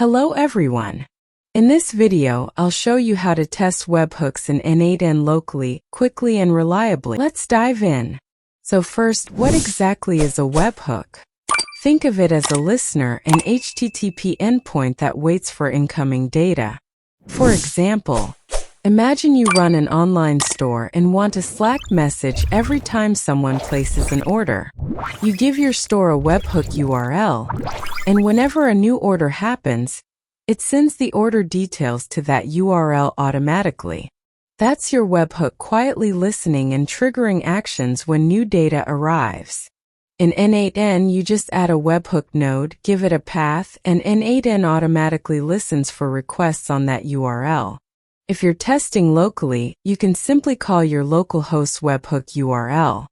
Hello everyone. In this video, I'll show you how to test webhooks in n8n locally, quickly and reliably. Let's dive in. So first, what exactly is a webhook? Think of it as a listener, an HTTP endpoint that waits for incoming data. For example, imagine you run an online store and want a Slack message every time someone places an order. You give your store a webhook URL, and whenever a new order happens, it sends the order details to that URL automatically. That's your webhook quietly listening and triggering actions when new data arrives. In n8n, you just add a webhook node, give it a path, and n8n automatically listens for requests on that URL. If you're testing locally, you can simply call your localhost webhook URL.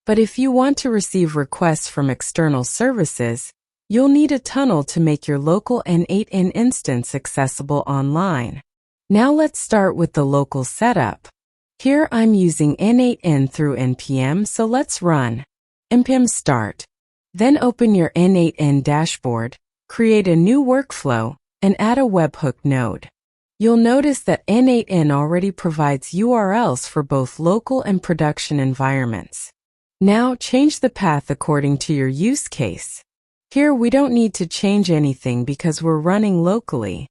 But if you want to receive requests from external services, you'll need a tunnel to make your local n8n instance accessible online. Now let's start with the local setup. Here I'm using n8n through npm, so let's run npm start. Then open your n8n dashboard, create a new workflow, and add a webhook node. You'll notice that n8n already provides URLs for both local and production environments. Now change the path according to your use case. Here we don't need to change anything because we're running locally.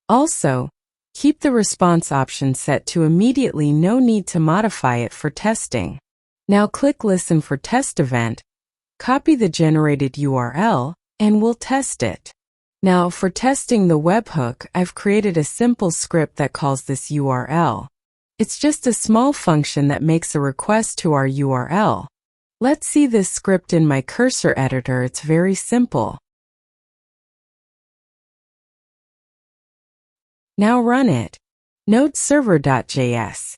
Also, keep the response option set to immediately, no need to modify it for testing. Now click Listen for Test Event, copy the generated URL, and we'll test it. Now for testing the webhook, I've created a simple script that calls this URL. It's just a small function that makes a request to our URL. Let's see this script in my cursor editor. It's very simple. Now run it. Node server.js.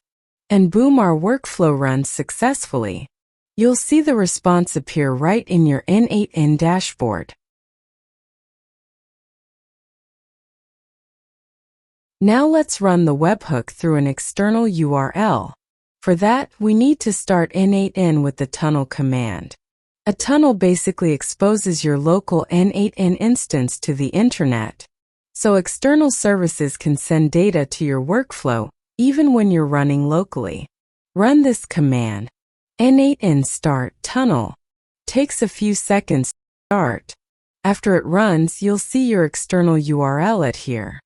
And boom, our workflow runs successfully. You'll see the response appear right in your n8n dashboard. Now let's run the webhook through an external URL. For that, we need to start n8n with the tunnel command. A tunnel basically exposes your local n8n instance to the internet, so external services can send data to your workflow, even when you're running locally. Run this command, n8n start tunnel. Takes a few seconds to start. After it runs, you'll see your external URL at here.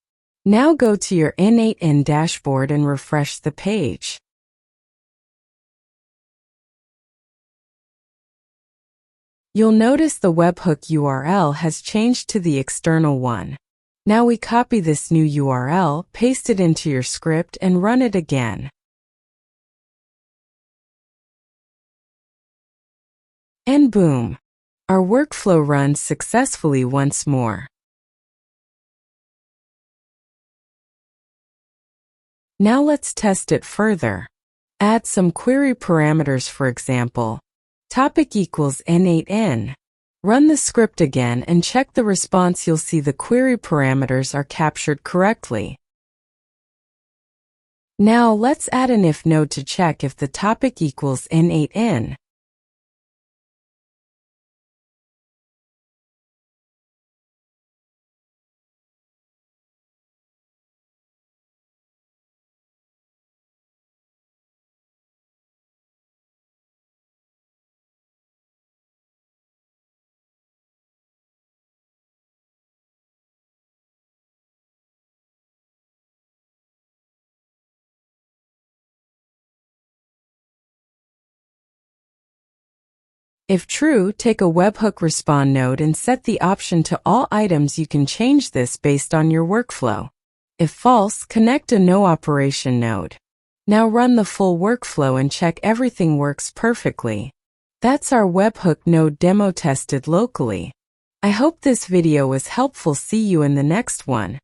Now go to your n8n dashboard and refresh the page. You'll notice the webhook URL has changed to the external one. Now we copy this new URL, paste it into your script, and run it again. And boom! Our workflow runs successfully once more. Now let's test it further. Add some query parameters, for example, topic equals n8n. Run the script again and check the response. You'll see the query parameters are captured correctly. Now let's add an if node to check if the topic equals n8n. If true, take a webhook respond node and set the option to all items. You can change this based on your workflow. If false, connect a no operation node. Now run the full workflow and check everything works perfectly. That's our webhook node demo tested locally. I hope this video was helpful. See you in the next one.